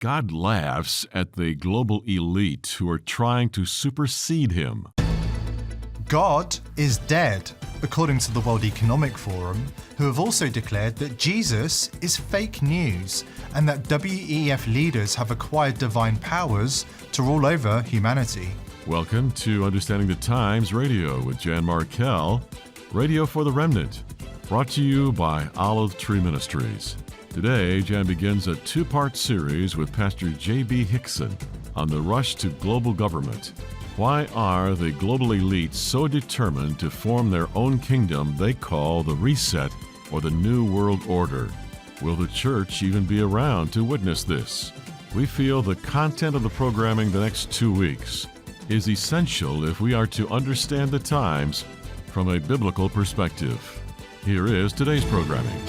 God laughs at the global elite who are trying to supersede him. God is dead, according to the World Economic Forum, who have also declared that Jesus is fake news and that WEF leaders have acquired divine powers to rule over humanity. Welcome to Understanding the Times Radio with Jan Markell, Radio for the Remnant, brought to you by Olive Tree Ministries. Today, Jan begins a two-part series with Pastor J.B. Hixson on the rush to global government. Why are the global elites so determined to form their own kingdom they call the Reset or the New World Order? Will the church even be around to witness this? We feel the content of the programming the next 2 weeks is essential if we are to understand the times from a biblical perspective. Here is today's programming.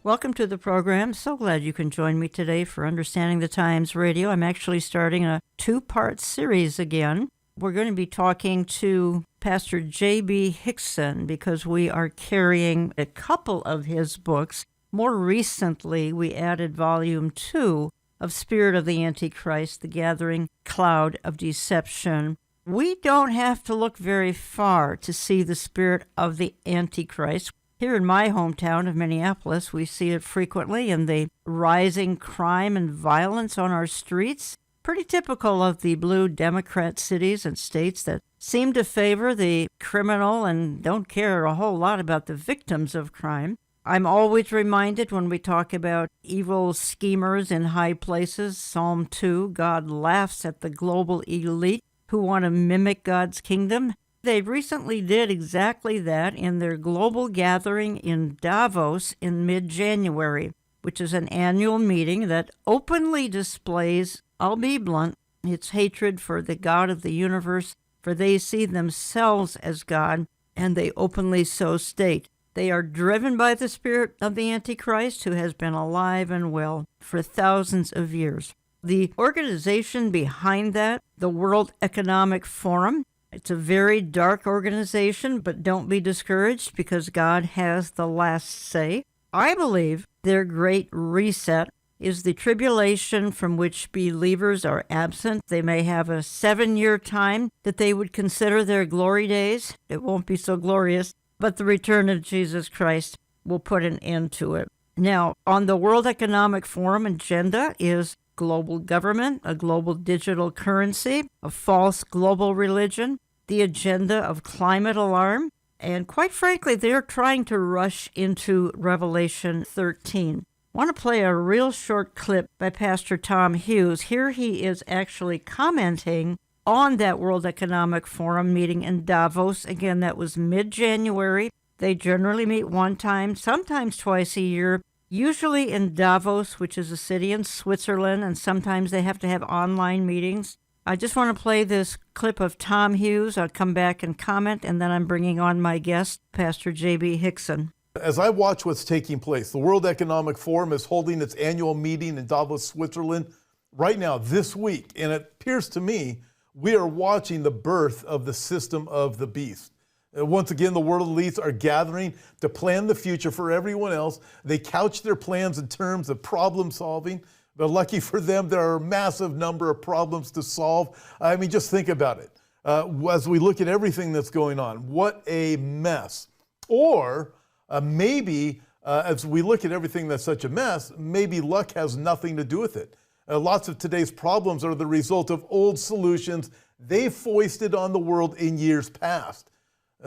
Welcome to the program. So glad you can join me today for Understanding the Times Radio. I'm actually starting a two-part series again. We're going to be talking to Pastor J.B. Hixson because we are carrying a couple of his books. More recently, we added Volume 2 of Spirit of the Antichrist, The Gathering Cloud of Deception. We don't have to look very far to see the spirit of the Antichrist. Here in my hometown of Minneapolis, we see it frequently in the rising crime and violence on our streets. Pretty typical of the blue Democrat cities and states that seem to favor the criminal and don't care a whole lot about the victims of crime. I'm always reminded when we talk about evil schemers in high places, Psalm 2, God laughs at the global elite who want to mimic God's kingdom. They recently did exactly that in their global gathering in Davos in mid-January, which is an annual meeting that openly displays, I'll be blunt, its hatred for the God of the universe, for they see themselves as God, and they openly so state. They are driven by the spirit of the Antichrist, who has been alive and well for thousands of years. The organization behind that, the World Economic Forum, it's a very dark organization, but don't be discouraged because God has the last say. I believe their great reset is the tribulation from which believers are absent. They may have a 7-year time that they would consider their glory days. It won't be so glorious, but the return of Jesus Christ will put an end to it. Now, on the World Economic Forum agenda is global government, a global digital currency, a false global religion, the agenda of climate alarm, and quite frankly, they're trying to rush into Revelation 13. I want to play a real short clip by Pastor Tom Hughes. Here he is actually commenting on that World Economic Forum meeting in Davos. Again, that was mid-January. They generally meet one time, sometimes twice a year, usually in Davos, which is a city in Switzerland, and sometimes they have to have online meetings. I just want to play this clip of Tom Hughes. I'll come back and comment, and then I'm bringing on my guest, Pastor J.B. Hixson. As I watch what's taking place, the World Economic Forum is holding its annual meeting in Davos, Switzerland, right now, this week. And it appears to me we are watching the birth of the system of the beast. Once again, the world elites are gathering to plan the future for everyone else. They couch their plans in terms of problem solving. But lucky for them, there are a massive number of problems to solve. I mean, just think about it. As we look at everything that's going on, what a mess. Or maybe as we look at everything that's such a mess, maybe luck has nothing to do with it. Lots of today's problems are the result of old solutions they foisted on the world in years past.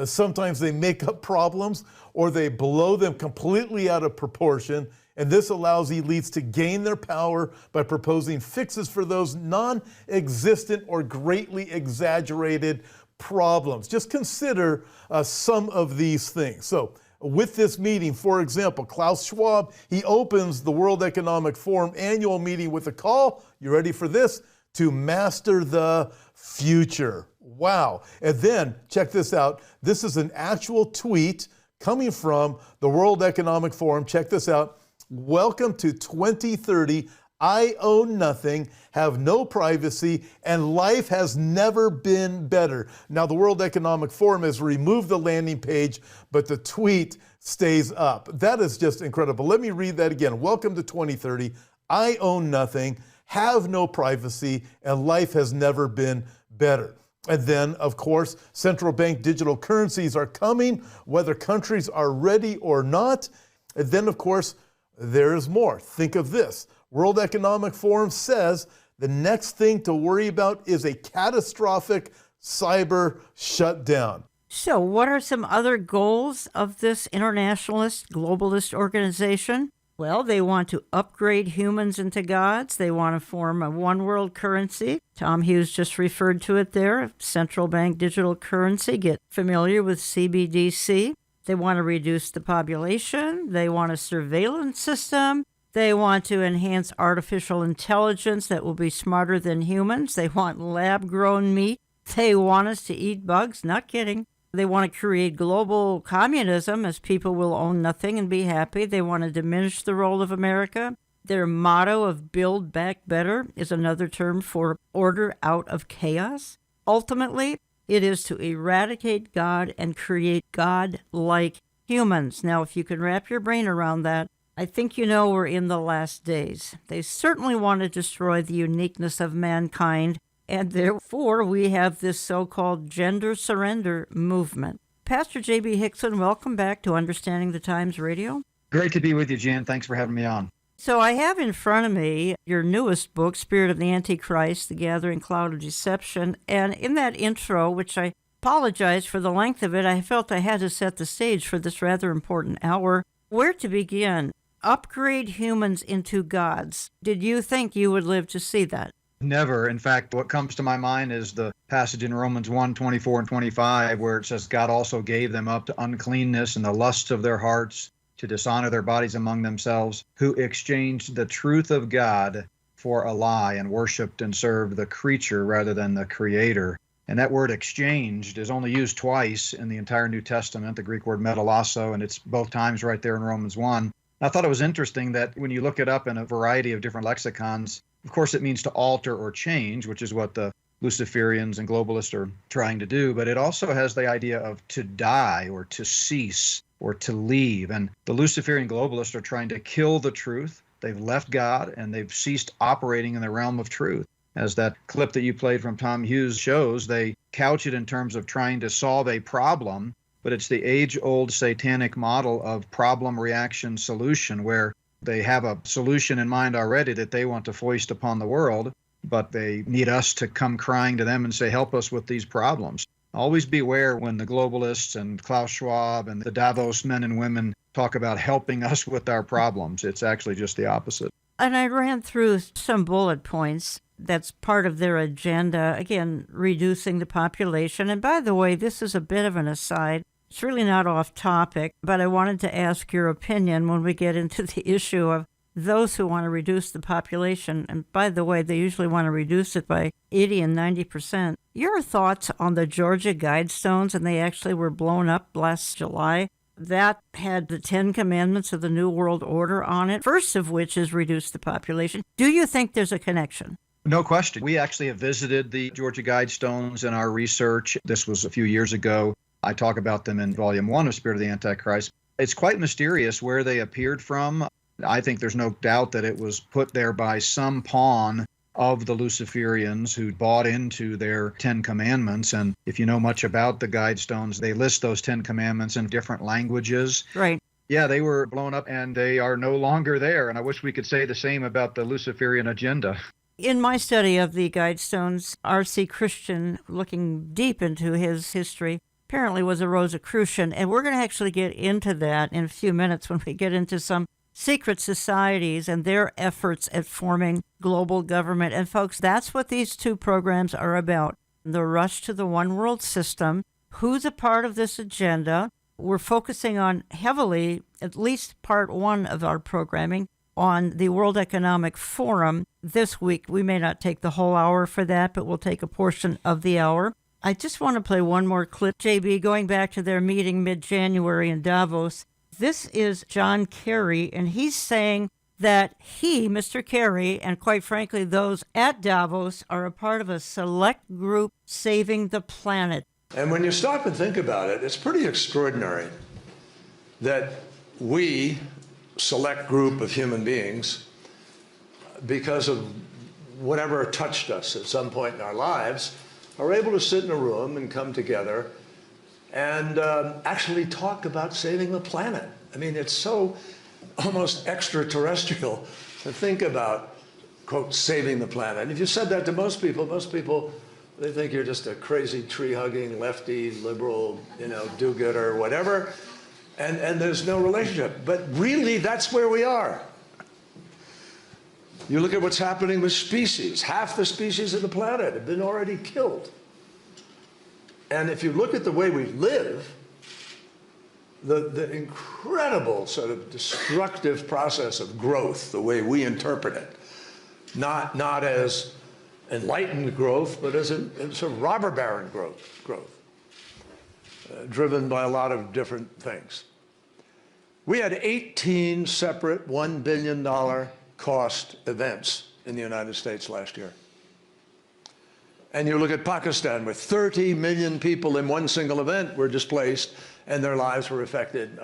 Sometimes they make up problems or they blow them completely out of proportion, and this allows elites to gain their power by proposing fixes for those non-existent or greatly exaggerated problems. Just consider some of these things. So, with this meeting, for example, Klaus Schwab, he opens the World Economic Forum annual meeting with a call, you ready for this? To master the future. Wow. And then, check this out. This is an actual tweet coming from the World Economic Forum. Check this out. Welcome to 2030. I own nothing, have no privacy, and life has never been better. Now, the World Economic Forum has removed the landing page, but the tweet stays up. That is just incredible. Let me read that again. Welcome to 2030. I own nothing, have no privacy, and life has never been better. And then, of course, central bank digital currencies are coming, whether countries are ready or not. And then, of course, there is more. Think of this. World Economic Forum says the next thing to worry about is a catastrophic cyber shutdown. So, what are some other goals of this internationalist, globalist organization? Well, they want to upgrade humans into gods. They want to form a one world currency. Tom Hughes just referred to it there, central bank digital currency. Get familiar with CBDC. They want to reduce the population. They want a surveillance system. They want to enhance artificial intelligence that will be smarter than humans. They want lab-grown meat. They want us to eat bugs. Not kidding. They want to create global communism as people will own nothing and be happy. They want to diminish the role of America. Their motto of Build Back Better is another term for order out of chaos. Ultimately, it is to eradicate God and create God-like humans. Now, if you can wrap your brain around that, I think you know we're in the last days. They certainly want to destroy the uniqueness of mankind, and therefore we have this so-called gender surrender movement. Pastor J.B. Hixson, welcome back to Understanding the Times Radio. Great to be with you, Jan. Thanks for having me on. So I have in front of me your newest book, Spirit of the Antichrist, The Gathering Cloud of Deception. And in that intro, which I apologize for the length of it, I felt I had to set the stage for this rather important hour. Where to begin? Upgrade humans into gods. Did you think you would live to see that? Never. In fact, what comes to my mind is the passage in Romans 1:24 and 25, where it says, God also gave them up to uncleanness and the lusts of their hearts, to dishonor their bodies among themselves, who exchanged the truth of God for a lie and worshiped and served the creature rather than the Creator. And that word exchanged is only used twice in the entire New Testament, the Greek word metalasso, and it's both times right there in Romans 1. I thought it was interesting that when you look it up in a variety of different lexicons, of course it means to alter or change, which is what the Luciferians and globalists are trying to do, but it also has the idea of to die or to cease or to leave. And the Luciferian globalists are trying to kill the truth. They've left God and they've ceased operating in the realm of truth. As that clip that you played from Tom Hughes shows, they couch it in terms of trying to solve a problem, but it's the age-old satanic model of problem, reaction, solution, where they have a solution in mind already that they want to foist upon the world, but they need us to come crying to them and say, help us with these problems. Always beware when the globalists and Klaus Schwab and the Davos men and women talk about helping us with our problems. It's actually just the opposite. And I ran through some bullet points. That's part of their agenda. Again, reducing the population. And by the way, this is a bit of an aside. It's really not off topic, but I wanted to ask your opinion when we get into the issue of those who want to reduce the population. And by the way, they usually want to reduce it by 80 and 90%. Your thoughts on the Georgia Guidestones, and they actually were blown up last July. That had the 10 Commandments of the New World Order on it, first of which is reduce the population. Do you think there's a connection? No question. We actually have visited the Georgia Guidestones in our research. This was a few years ago. I talk about them in Volume 1 of Spirit of the Antichrist. It's quite mysterious where they appeared from. I think there's no doubt that it was put there by some pawn of the Luciferians who bought into their 10 Commandments. And if you know much about the Guidestones, they list those 10 Commandments in different languages. Right. Yeah, they were blown up and they are no longer there. And I wish we could say the same about the Luciferian agenda. In my study of the Guidestones, R.C. Christian, looking deep into his history, apparently was a Rosicrucian, and we're going to actually get into that in a few minutes when we get into some secret societies and their efforts at forming global government. And folks, that's what these two programs are about. The rush to the one world system. Who's a part of this agenda? We're focusing on heavily, at least part one of our programming, on the World Economic Forum this week. We may not take the whole hour for that, but we'll take a portion of the hour. I just want to play one more clip, JB, going back to their meeting mid-January in Davos. This is John Kerry, and he's saying that he, Mr. Kerry, and quite frankly, those at Davos are a part of a select group saving the planet. And when you stop and think about it, it's pretty extraordinary that we, select group of human beings, because of whatever touched us at some point in our lives, are able to sit in a room and come together and actually talk about saving the planet. I mean, it's so almost extraterrestrial to think about, quote, saving the planet. And if you said that to most people, they think you're just a crazy tree-hugging, lefty, liberal, do-gooder, whatever, and there's no relationship. But really, that's where we are. You look at what's happening with species. Half the species of the planet have been already killed. And if you look at the way we live, the incredible sort of destructive process of growth, the way we interpret it, not as enlightened growth, but as a sort of robber baron growth, driven by a lot of different things. We had 18 separate $1 billion cost events in the United States last year. And you look at Pakistan, with 30 million people in one single event were displaced, and their lives were affected,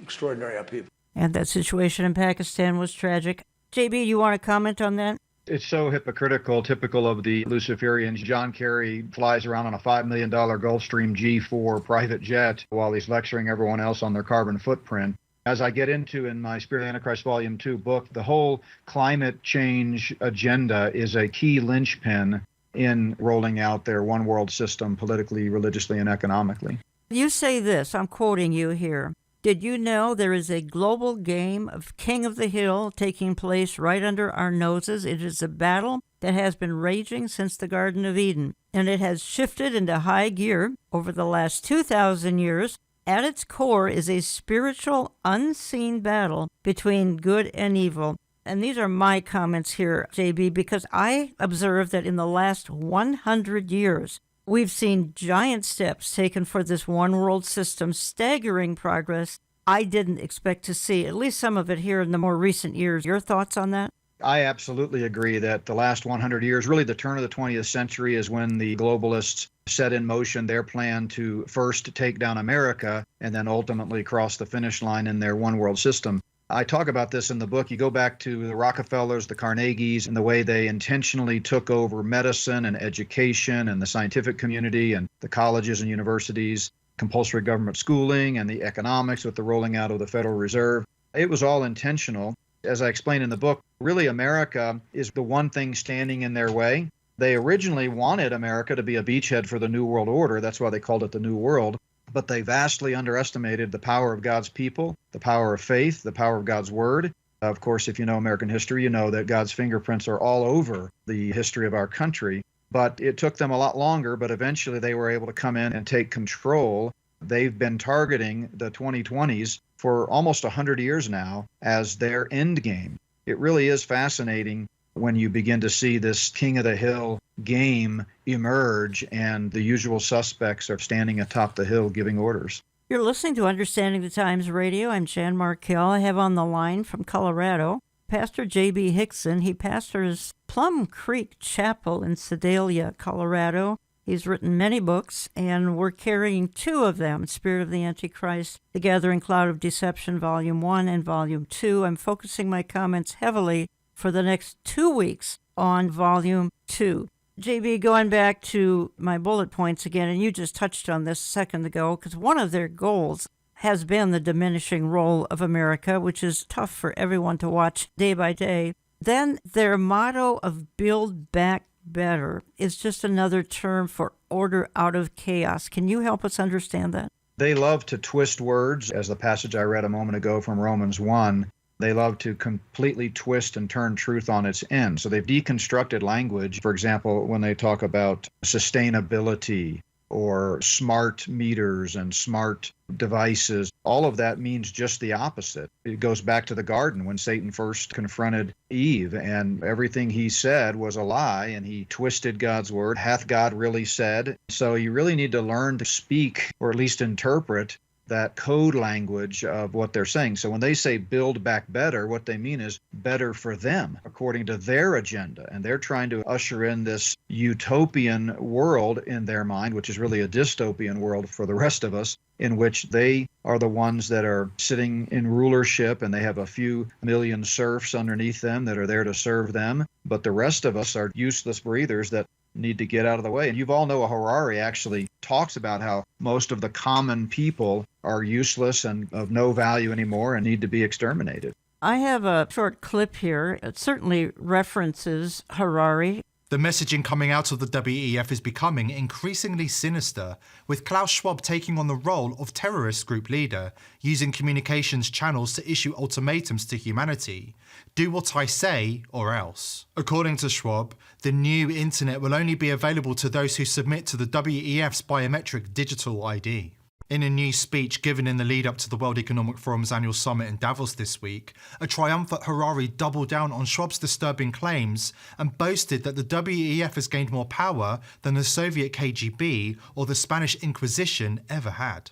extraordinary upheaval. And that situation in Pakistan was tragic. JB, you want to comment on that? It's so hypocritical, typical of the Luciferians. John Kerry flies around on a $5 million Gulfstream G4 private jet while he's lecturing everyone else on their carbon footprint. As I get into in my Spirit of Antichrist Volume 2 book, the whole climate change agenda is a key linchpin in rolling out their one world system politically, religiously, and economically. You say this, I'm quoting you here. Did you know there is a global game of King of the Hill taking place right under our noses? It is a battle that has been raging since the Garden of Eden, and it has shifted into high gear over the last 2,000 years. At its core is a spiritual, unseen battle between good and evil. And these are my comments here, JB, because I observe that in the last 100 years, we've seen giant steps taken for this one world system, staggering progress I didn't expect to see, at least some of it here in the more recent years. Your thoughts on that? I absolutely agree that the last 100 years, really the turn of the 20th century, is when the globalists set in motion their plan to first take down America and then ultimately cross the finish line in their one world system. I talk about this in the book. You go back to the Rockefellers, the Carnegies, and the way they intentionally took over medicine and education and the scientific community and the colleges and universities, compulsory government schooling, and the economics with the rolling out of the Federal Reserve. It was all intentional. As I explain in the book, really America is the one thing standing in their way. They originally wanted America to be a beachhead for the New World Order. That's why they called it the New World. But they vastly underestimated the power of God's people, the power of faith, the power of God's word. Of course, if you know American history, you know that God's fingerprints are all over the history of our country. But it took them a lot longer, but eventually they were able to come in and take control. They've been targeting the 2020s for almost 100 years now as their end game. It really is fascinating when you begin to see this King of the Hill game emerge and the usual suspects are standing atop the hill giving orders. You're listening to Understanding the Times Radio. I'm Jan Markell. I have on the line from Colorado Pastor J.B. Hixson. He pastors Plum Creek Chapel in Sedalia, Colorado. He's written many books, and we're carrying two of them, Spirit of the Antichrist, The Gathering Cloud of Deception, Volume 1 and Volume 2. I'm focusing my comments heavily for the next 2 weeks on Volume 2. JB, going back to my bullet points again, and you just touched on this a second ago, because one of their goals has been the diminishing role of America, which is tough for everyone to watch day by day. Then their motto of Build Back Better is just another term for order out of chaos. Can you help us understand that? They love to twist words, as the passage I read a moment ago from Romans 1. They love to completely twist and turn truth on its end. So they've deconstructed language. For example, when they talk about sustainability or smart meters and smart devices, all of that means just the opposite. It goes back to the garden when Satan first confronted Eve, and everything he said was a lie, and he twisted God's word. Hath God really said? So you really need to learn to speak, or at least interpret, that code language of what they're saying. So when they say build back better, what they mean is better for them according to their agenda. And they're trying to usher in this utopian world in their mind, which is really a dystopian world for the rest of us, in which they are the ones that are sitting in rulership and they have a few million serfs underneath them that are there to serve them. But the rest of us are useless breathers that need to get out of the way. And you all know Harari actually talks about how most of the common people are useless and of no value anymore and need to be exterminated. I have a short clip here. It certainly references Harari. The messaging coming out of the WEF is becoming increasingly sinister, with Klaus Schwab taking on the role of terrorist group leader, using communications channels to issue ultimatums to humanity. Do what I say or else. According to Schwab, the new internet will only be available to those who submit to the WEF's biometric digital ID. In a new speech given in the lead up to the World Economic Forum's annual summit in Davos this week, a triumphant Harari doubled down on Schwab's disturbing claims and boasted that the WEF has gained more power than the Soviet KGB or the Spanish Inquisition ever had.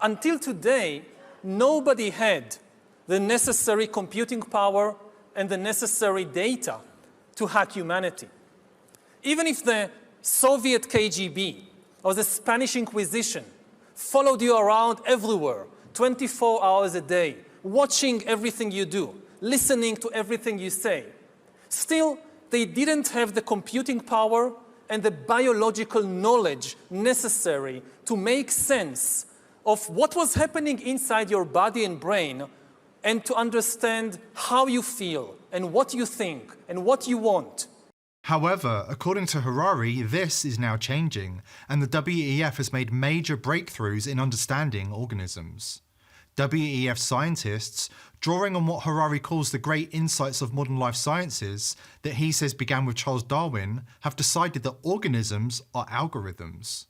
Until today, nobody had the necessary computing power and the necessary data to hack humanity. Even if the Soviet KGB or the Spanish Inquisition followed you around everywhere, 24 hours a day, watching everything you do, listening to everything you say, still, they didn't have the computing power and the biological knowledge necessary to make sense of what was happening inside your body and brain and to understand how you feel and what you think and what you want. However, according to Harari, this is now changing, and the WEF has made major breakthroughs in understanding organisms. WEF scientists, drawing on what Harari calls the great insights of modern life sciences that he says began with Charles Darwin, have decided that organisms are algorithms.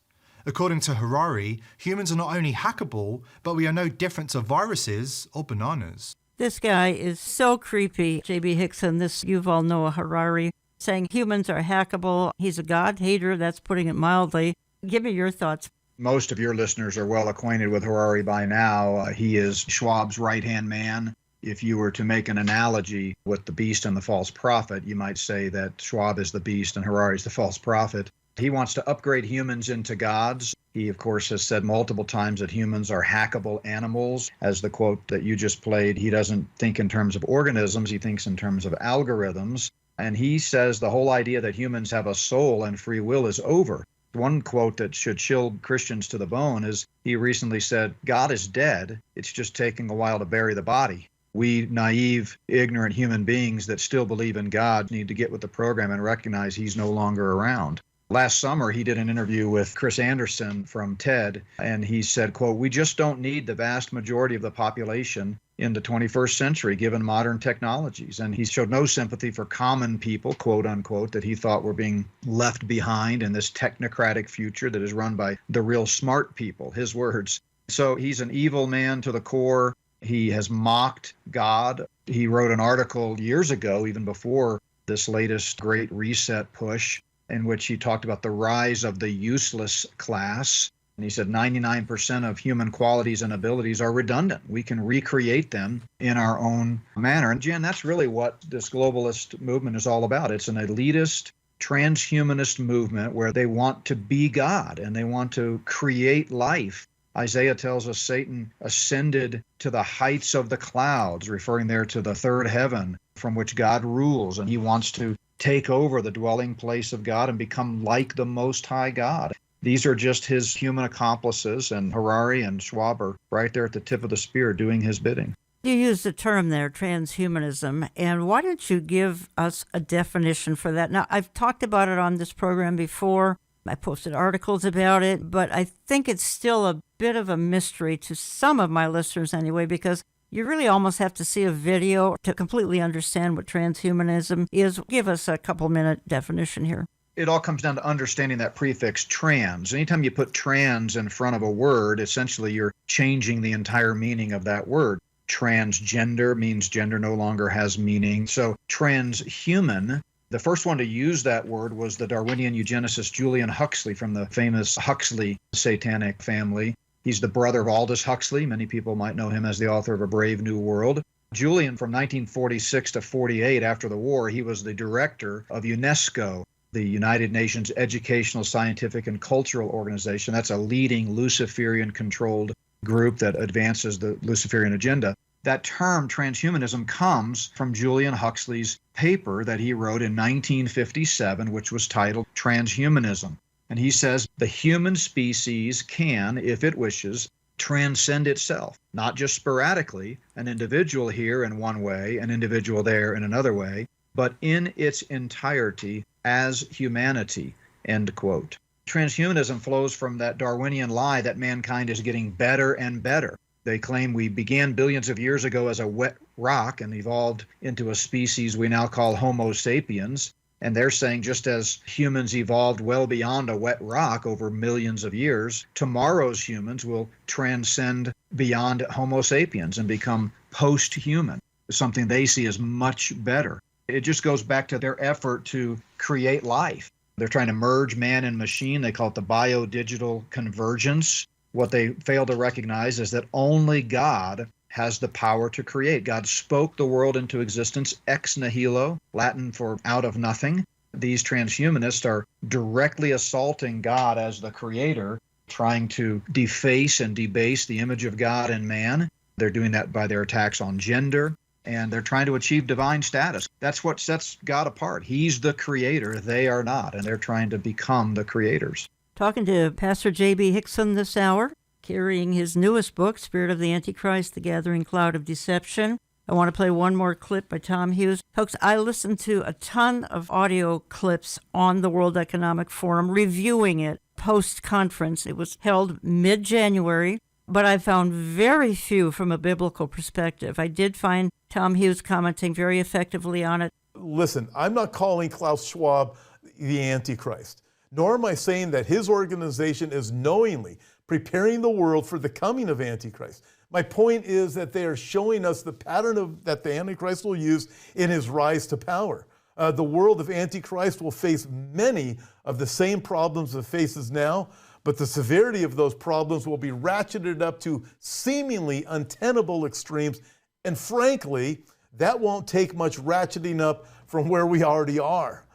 According to Harari, humans are not only hackable, but we are no different to viruses or bananas. This guy is so creepy, J.B. Hixson, this Yuval Noah Harari, saying humans are hackable. He's a God-hater, that's putting it mildly. Give me your thoughts. Most of your listeners are well acquainted with Harari by now. He is Schwab's right-hand man. If you were to make an analogy with the beast and the false prophet, you might say that Schwab is the beast and Harari is the false prophet. He wants to upgrade humans into gods. He, of course, has said multiple times that humans are hackable animals. As the quote that you just played, he doesn't think in terms of organisms, he thinks in terms of algorithms. And he says the whole idea that humans have a soul and free will is over. One quote that should chill Christians to the bone is he recently said, God is dead. It's just taking a while to bury the body. We naive, ignorant human beings that still believe in God need to get with the program and recognize he's no longer around. Last summer, he did an interview with Chris Anderson from TED, and he said, quote, we just don't need the vast majority of the population in the 21st century, given modern technologies. And he showed no sympathy for common people, quote unquote, that he thought were being left behind in this technocratic future that is run by the real smart people, his words. So he's an evil man to the core. He has mocked God. He wrote an article years ago, even before this latest Great Reset push, in which he talked about the rise of the useless class. And he said 99% of human qualities and abilities are redundant. We can recreate them in our own manner. And Jen, that's really what this globalist movement is all about. It's an elitist, transhumanist movement where they want to be God and they want to create life. Isaiah tells us Satan ascended to the heights of the clouds, referring there to the third heaven from which God rules. And he wants to take over the dwelling place of God and become like the Most High God. These are just his human accomplices, and Harari and Schwab are right there at the tip of the spear doing his bidding. You used the term there, transhumanism, and why don't you give us a definition for that? Now, I've talked about it on this program before. I posted articles about it, but I think it's still a bit of a mystery to some of my listeners anyway, because you really almost have to see a video to completely understand what transhumanism is. Give us a couple-minute definition here. It all comes down to understanding that prefix trans. Anytime you put trans in front of a word, essentially you're changing the entire meaning of that word. Transgender means gender no longer has meaning. So transhuman, the first one to use that word was the Darwinian eugenicist Julian Huxley from the famous Huxley satanic family. He's the brother of Aldous Huxley. Many people might know him as the author of A Brave New World. Julian, from 1946 to 48, after the war, he was the director of UNESCO, the United Nations Educational, Scientific, and Cultural Organization. That's a leading Luciferian-controlled group that advances the Luciferian agenda. That term, transhumanism, comes from Julian Huxley's paper that he wrote in 1957, which was titled Transhumanism. And he says the human species can, if it wishes, transcend itself, not just sporadically, an individual here in one way, an individual there in another way, but in its entirety as humanity, end quote. Transhumanism flows from that Darwinian lie that mankind is getting better and better. They claim we began billions of years ago as a wet rock and evolved into a species we now call Homo sapiens. And they're saying just as humans evolved well beyond a wet rock over millions of years, tomorrow's humans will transcend beyond Homo sapiens and become post-human, something they see as much better. It just goes back to their effort to create life. They're trying to merge man and machine. They call it the biodigital convergence. What they fail to recognize is that only God has the power to create. God spoke the world into existence ex nihilo, Latin for out of nothing. These transhumanists are directly assaulting God as the creator, trying to deface and debase the image of God in man. They're doing that by their attacks on gender, and they're trying to achieve divine status. That's what sets God apart. He's the creator, they are not, and they're trying to become the creators. Talking to Pastor J.B. Hixson this hour, carrying his newest book, Spirit of the Antichrist, The Gathering Cloud of Deception. I want to play one more clip by Tom Hughes. Folks, I listened to a ton of audio clips on the World Economic Forum, reviewing it post-conference. It was held mid-January, but I found very few from a biblical perspective. I did find Tom Hughes commenting very effectively on it. Listen, I'm not calling Klaus Schwab the Antichrist, nor am I saying that his organization is knowingly preparing the world for the coming of Antichrist. My point is that they are showing us the pattern that the Antichrist will use in his rise to power. The world of Antichrist will face many of the same problems it faces now, but the severity of those problems will be ratcheted up to seemingly untenable extremes. And frankly, that won't take much ratcheting up from where we already are.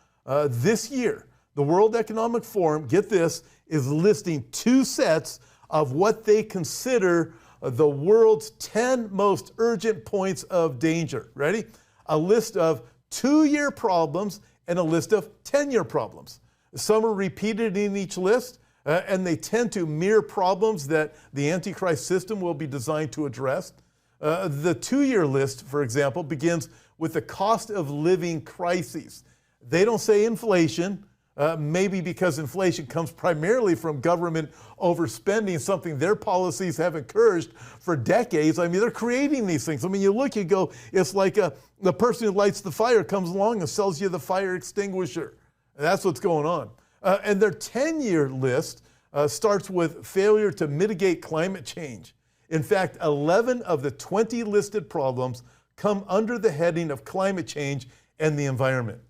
This year, the World Economic Forum, get this, is listing two sets of what they consider the world's 10 most urgent points of danger. Ready? A list of 2-year problems and a list of 10-year problems. Some are repeated in each list, and they tend to mirror problems that the Antichrist system will be designed to address. The 2-year list, for example, begins with the cost of living crises. They don't say inflation, maybe because inflation comes primarily from government overspending, something their policies have encouraged for decades. I mean, they're creating these things. I mean, you look, you go, it's like the person who lights the fire comes along and sells you the fire extinguisher. And that's what's going on. And their 10-year list starts with failure to mitigate climate change. In fact, 11 of the 20 listed problems come under the heading of climate change and the environment.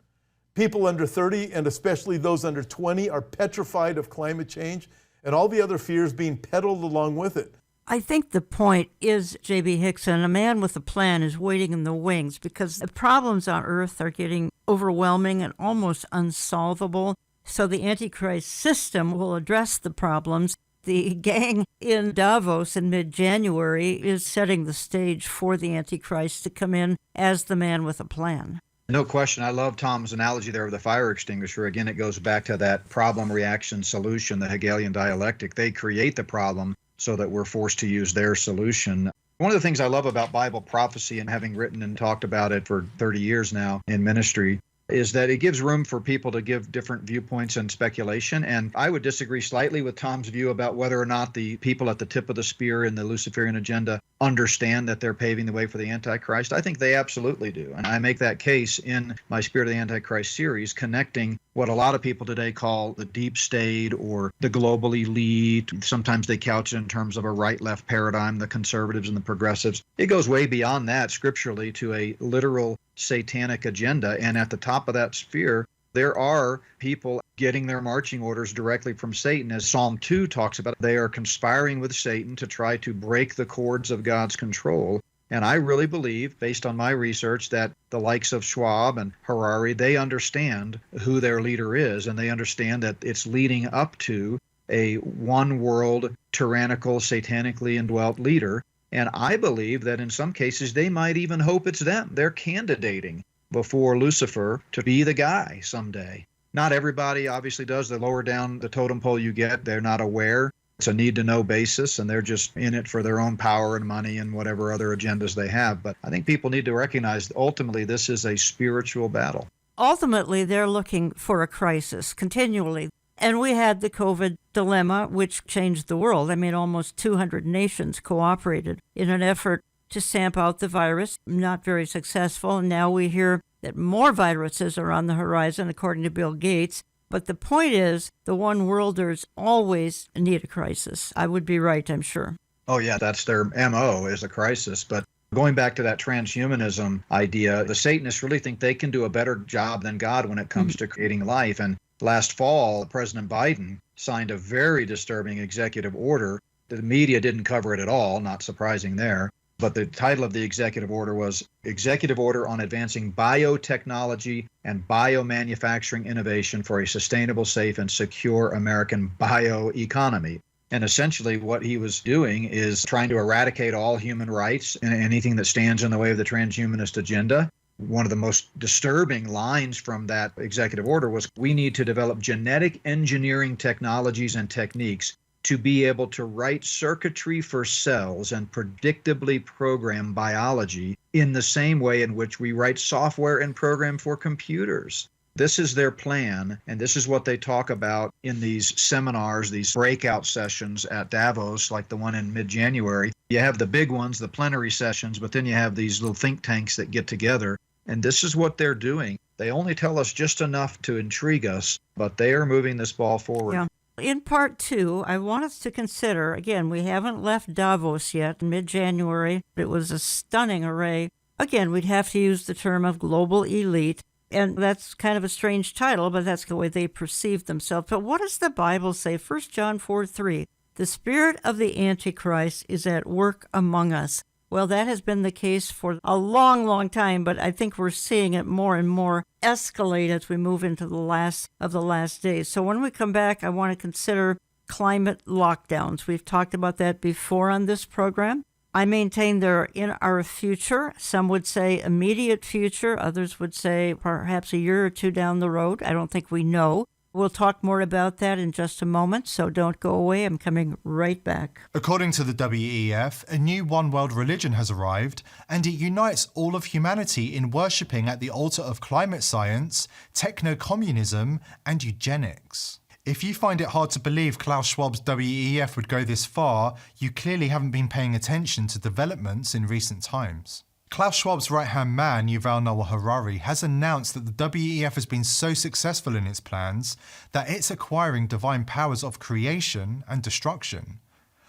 People under 30, and especially those under 20, are petrified of climate change and all the other fears being peddled along with it. I think the point is, J.B. Hixson, a man with a plan is waiting in the wings because the problems on Earth are getting overwhelming and almost unsolvable. So the Antichrist system will address the problems. The gang in Davos in mid-January is setting the stage for the Antichrist to come in as the man with a plan. No question. I love Tom's analogy there of the fire extinguisher. Again, it goes back to that problem, reaction, solution, the Hegelian dialectic. They create the problem so that we're forced to use their solution. One of the things I love about Bible prophecy, and having written and talked about it for 30 years now in ministry, is that it gives room for people to give different viewpoints and speculation. And I would disagree slightly with Tom's view about whether or not the people at the tip of the spear in the Luciferian agenda understand that they're paving the way for the Antichrist. I think they absolutely do. And I make that case in my Spirit of the Antichrist series, connecting what a lot of people today call the deep state or the global elite. Sometimes they couch it in terms of a right-left paradigm, the conservatives and the progressives. It goes way beyond that scripturally to a literal satanic agenda. And at the top of that sphere There are people getting their marching orders directly from Satan, as Psalm 2 talks about. They are conspiring with Satan to try to break the cords of God's control. And I really believe, based on my research, that the likes of Schwab and Harari, they understand who their leader is, and they understand that it's leading up to a one-world, tyrannical, satanically indwelt leader. And I believe that in some cases they might even hope it's them. They're candidating before Lucifer to be the guy someday. Not everybody obviously does. The lower down the totem pole you get, they're not aware. It's a need-to-know basis, and they're just in it for their own power and money and whatever other agendas they have. But I think people need to recognize that ultimately this is a spiritual battle. Ultimately, they're looking for a crisis continually. And we had the COVID dilemma, which changed the world. I mean, almost 200 nations cooperated in an effort to stamp out the virus. Not very successful. And now we hear that more viruses are on the horizon, according to Bill Gates. But the point is, the one-worlders always need a crisis. I would be right, I'm sure. Oh, yeah, that's their MO, is a crisis. But going back to that transhumanism idea, the Satanists really think they can do a better job than God when it comes to creating life. And last fall, President Biden signed a very disturbing executive order. The media didn't cover it at all, not surprising there. But the title of the executive order was Executive Order on Advancing Biotechnology and Biomanufacturing Innovation for a Sustainable, Safe, and Secure American Bioeconomy. And essentially what he was doing is trying to eradicate all human rights and anything that stands in the way of the transhumanist agenda. One of the most disturbing lines from that executive order was, we need to develop genetic engineering technologies and techniques to be able to write circuitry for cells and predictably program biology in the same way in which we write software and program for computers. This is their plan, and this is what they talk about in these seminars, these breakout sessions at Davos, like the one in mid-January. You have the big ones, the plenary sessions, but then you have these little think tanks that get together, and this is what they're doing. They only tell us just enough to intrigue us, but they are moving this ball forward. Yeah. In part two, I want us to consider, again, we haven't left Davos yet, mid-January. It was a stunning array. Again, we'd have to use the term of global elite, and that's kind of a strange title, but that's the way they perceive themselves. But what does the Bible say? 1 John 4:3, the spirit of the Antichrist is at work among us. Well, that has been the case for a long, long time, but I think we're seeing it more and more escalate as we move into the last of the last days. So when we come back, I want to consider climate lockdowns. We've talked about that before on this program. I maintain they're in our future. Some would say immediate future. Others would say perhaps a year or two down the road. I don't think we know. We'll talk more about that in just a moment, so don't go away. I'm coming right back. According to the WEF, a new one-world religion has arrived, and it unites all of humanity in worshipping at the altar of climate science, techno-communism, and eugenics. If you find it hard to believe Klaus Schwab's WEF would go this far, you clearly haven't been paying attention to developments in recent times. Klaus Schwab's right-hand man, Yuval Noah Harari, has announced that the WEF has been so successful in its plans that it's acquiring divine powers of creation and destruction.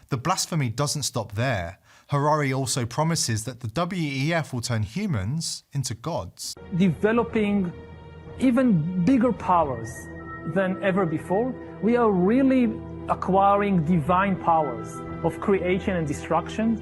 The blasphemy doesn't stop there. Harari also promises that the WEF will turn humans into gods. Developing even bigger powers than ever before. We are really acquiring divine powers of creation and destruction.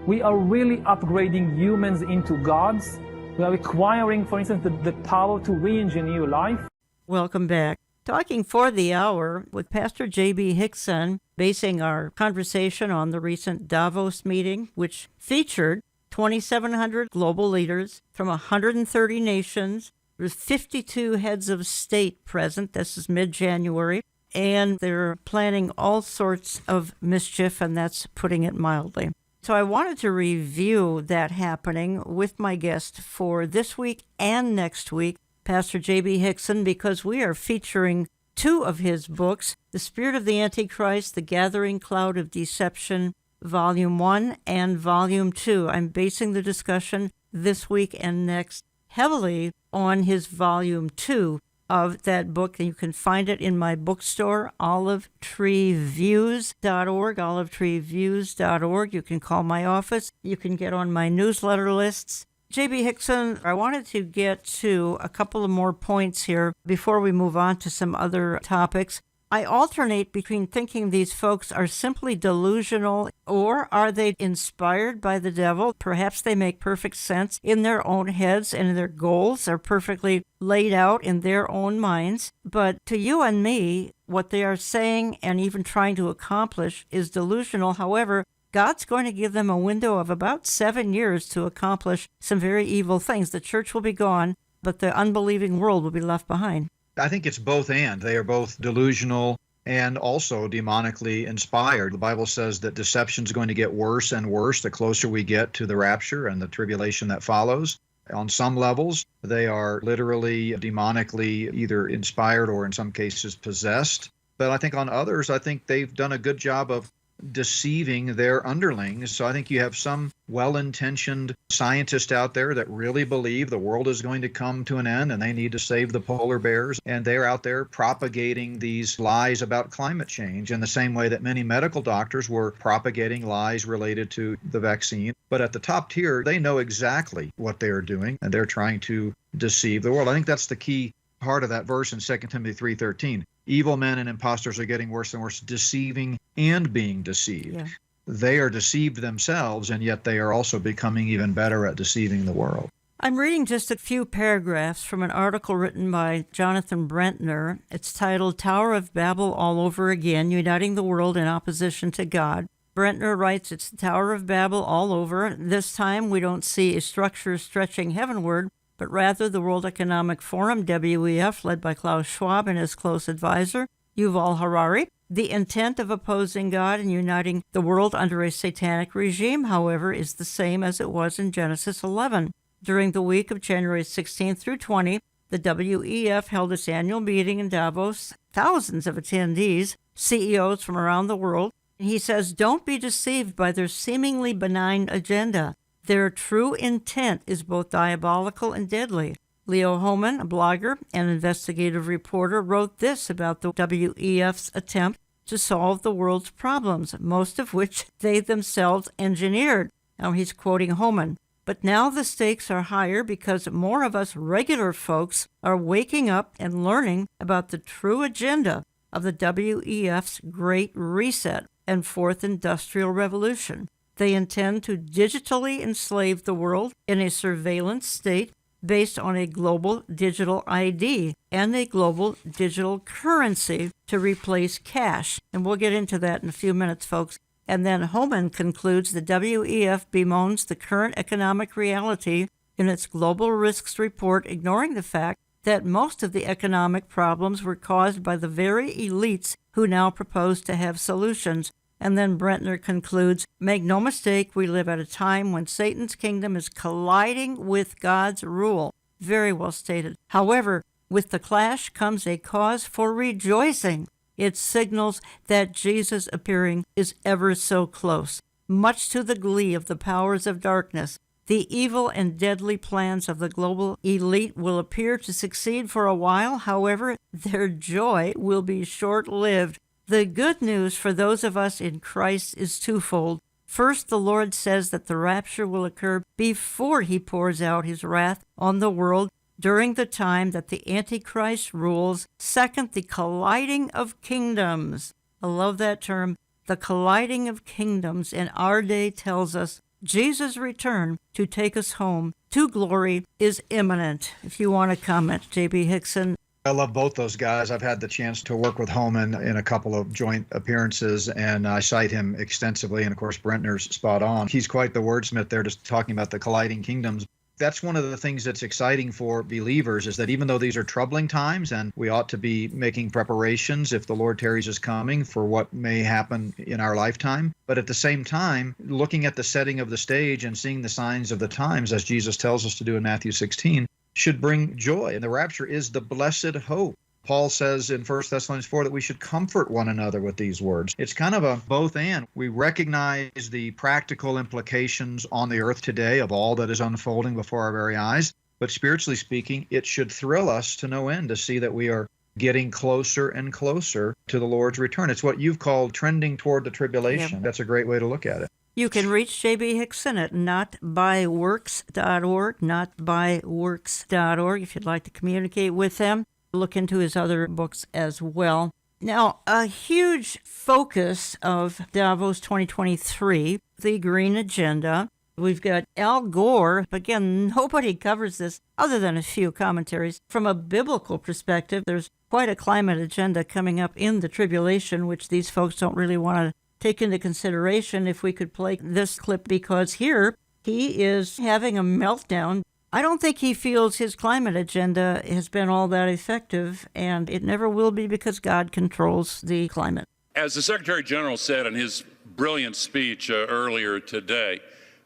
We are really upgrading humans into gods. We are acquiring, for instance, the power to re-engineer life. Welcome back. Talking for the hour with Pastor J.B. Hixson, basing our conversation on the recent Davos meeting, which featured 2,700 global leaders from 130 nations. There's 52 heads of state present. This is mid-January. And they're planning all sorts of mischief, and that's putting it mildly. So I wanted to review that happening with my guest for this week and next week, Pastor J.B. Hixson, because we are featuring two of his books, The Spirit of the Antichrist, The Gathering Cloud of Deception, Volume 1 and Volume 2. I'm basing the discussion this week and next heavily on his Volume 2 of that book. You can find it in my bookstore, olivetreeviews.org, olivetreeviews.org. You can call my office. You can get on my newsletter lists. J.B. Hixson, I wanted to get to a couple of more points here before we move on to some other topics. I alternate between thinking these folks are simply delusional, or are they inspired by the devil? Perhaps they make perfect sense in their own heads and their goals are perfectly laid out in their own minds. But to you and me, what they are saying and even trying to accomplish is delusional. However, God's going to give them a window of about 7 years to accomplish some very evil things. The church will be gone, but the unbelieving world will be left behind. I think it's both and. They are both delusional and also demonically inspired. The Bible says that deception is going to get worse and worse the closer we get to the rapture and the tribulation that follows. On some levels, they are literally demonically either inspired or in some cases possessed. But I think on others, I think they've done a good job of deceiving their underlings. So I think you have some well-intentioned scientists out there that really believe the world is going to come to an end and they need to save the polar bears. And they're out there propagating these lies about climate change in the same way that many medical doctors were propagating lies related to the vaccine. But at the top tier, they know exactly what they're doing and they're trying to deceive the world. I think that's the key part of that verse in 2 Timothy 3:13. Evil men and impostors are getting worse and worse, deceiving and being deceived. Yeah. They are deceived themselves, and yet they are also becoming even better at deceiving the world. I'm reading just a few paragraphs from an article written by Jonathan Brentner. It's titled Tower of Babel All Over Again, Uniting the World in Opposition to God. Brentner writes, it's the Tower of Babel all over. This time we don't see a structure stretching heavenward, but rather the World Economic Forum, WEF, led by Klaus Schwab and his close advisor, Yuval Harari. The intent of opposing God and uniting the world under a satanic regime, however, is the same as it was in Genesis 11. During the week of January 16 through 20, the WEF held its annual meeting in Davos, thousands of attendees, CEOs from around the world. He says, don't be deceived by their seemingly benign agenda. Their true intent is both diabolical and deadly. Leo Hohmann, a blogger and investigative reporter, wrote this about the WEF's attempt to solve the world's problems, most of which they themselves engineered. Now he's quoting Hohmann. But now the stakes are higher because more of us regular folks are waking up and learning about the true agenda of the WEF's Great Reset and Fourth Industrial Revolution. They intend to digitally enslave the world in a surveillance state based on a global digital ID and a global digital currency to replace cash. And we'll get into that in a few minutes, folks. And then Hohmann concludes the WEF bemoans the current economic reality in its Global Risks Report, ignoring the fact that most of the economic problems were caused by the very elites who now propose to have solutions. And then Brentner concludes, make no mistake, we live at a time when Satan's kingdom is colliding with God's rule. Very well stated. However, with the clash comes a cause for rejoicing. It signals that Jesus' appearing is ever so close. Much to the glee of the powers of darkness, the evil and deadly plans of the global elite will appear to succeed for a while. However, their joy will be short-lived. The good news for those of us in Christ is twofold. First, the Lord says that the rapture will occur before he pours out his wrath on the world during the time that the Antichrist rules. Second, the colliding of kingdoms. I love that term, the colliding of kingdoms in our day tells us Jesus' return to take us home to glory is imminent. If you want to comment, J.B. Hixson. I love both those guys. I've had the chance to work with Hohmann in a couple of joint appearances, and I cite him extensively. And of course, Brentner's spot on. He's quite the wordsmith there, just talking about the colliding kingdoms. That's one of the things that's exciting for believers, is that even though these are troubling times and we ought to be making preparations if the Lord tarries is coming for what may happen in our lifetime, but at the same time, looking at the setting of the stage and seeing the signs of the times, as Jesus tells us to do in Matthew 16, should bring joy. And the rapture is the blessed hope. Paul says in 1 Thessalonians 4 that we should comfort one another with these words. It's kind of a both and. We recognize the practical implications on the earth today of all that is unfolding before our very eyes. But spiritually speaking, it should thrill us to no end to see that we are getting closer and closer to the Lord's return. It's what you've called trending toward the tribulation. Yep. That's a great way to look at it. You can reach J.B. Hixson at notbyworks.org, notbyworks.org, if you'd like to communicate with him. Look into his other books as well. Now, a huge focus of Davos 2023, the Green Agenda. We've got Al Gore. Again, nobody covers this other than a few commentaries. From a biblical perspective, there's quite a climate agenda coming up in the tribulation, which these folks don't really want to take into consideration. If we could play this clip, because here he is having a meltdown. I don't think he feels his climate agenda has been all that effective, and it never will be because God controls the climate. As the Secretary General said in his brilliant speech earlier today,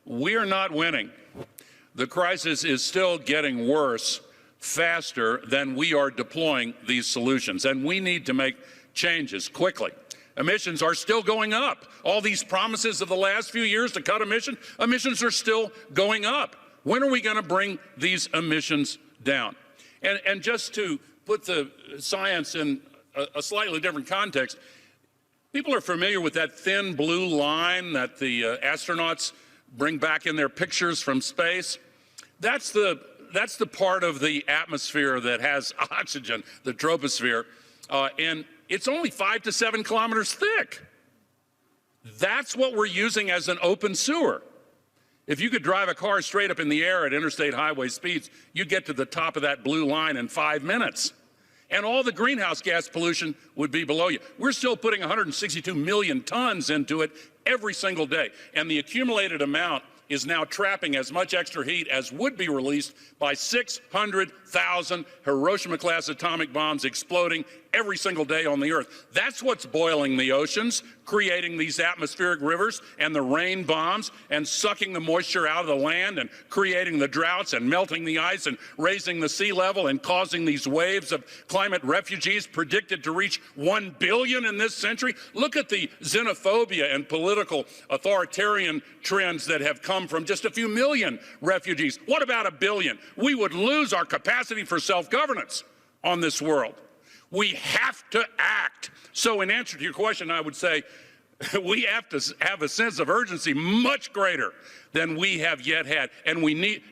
we are not winning. The crisis is still getting worse faster than we are deploying these solutions, and we need to make changes quickly. Emissions are still going up. All these promises of the last few years to cut emissions are still going up. When are we going to bring these emissions down? And just to put the science in a slightly different context, people are familiar with that thin blue line that the astronauts bring back in their pictures from space. That's the part of the atmosphere that has oxygen, the troposphere, and it's only 5 to 7 kilometers thick. That's what we're using as an open sewer. If you could drive a car straight up in the air at interstate highway speeds, you'd get to the top of that blue line in 5 minutes. And all the greenhouse gas pollution would be below you. We're still putting 162 million tons into it every single day. And the accumulated amount is now trapping as much extra heat as would be released by 600,000 Hiroshima-class atomic bombs exploding every single day on the Earth. That's what's boiling the oceans, creating these atmospheric rivers and the rain bombs, and sucking the moisture out of the land and creating the droughts and melting the ice and raising the sea level and causing these waves of climate refugees predicted to reach 1 billion in this century. Look at the xenophobia and political authoritarian trends that have come from just a few million refugees. What about 1 billion? We would lose our capacity for self-governance on this world. We have to act. So in answer to your question, I would say we have to have a sense of urgency much greater than we have yet had, and we need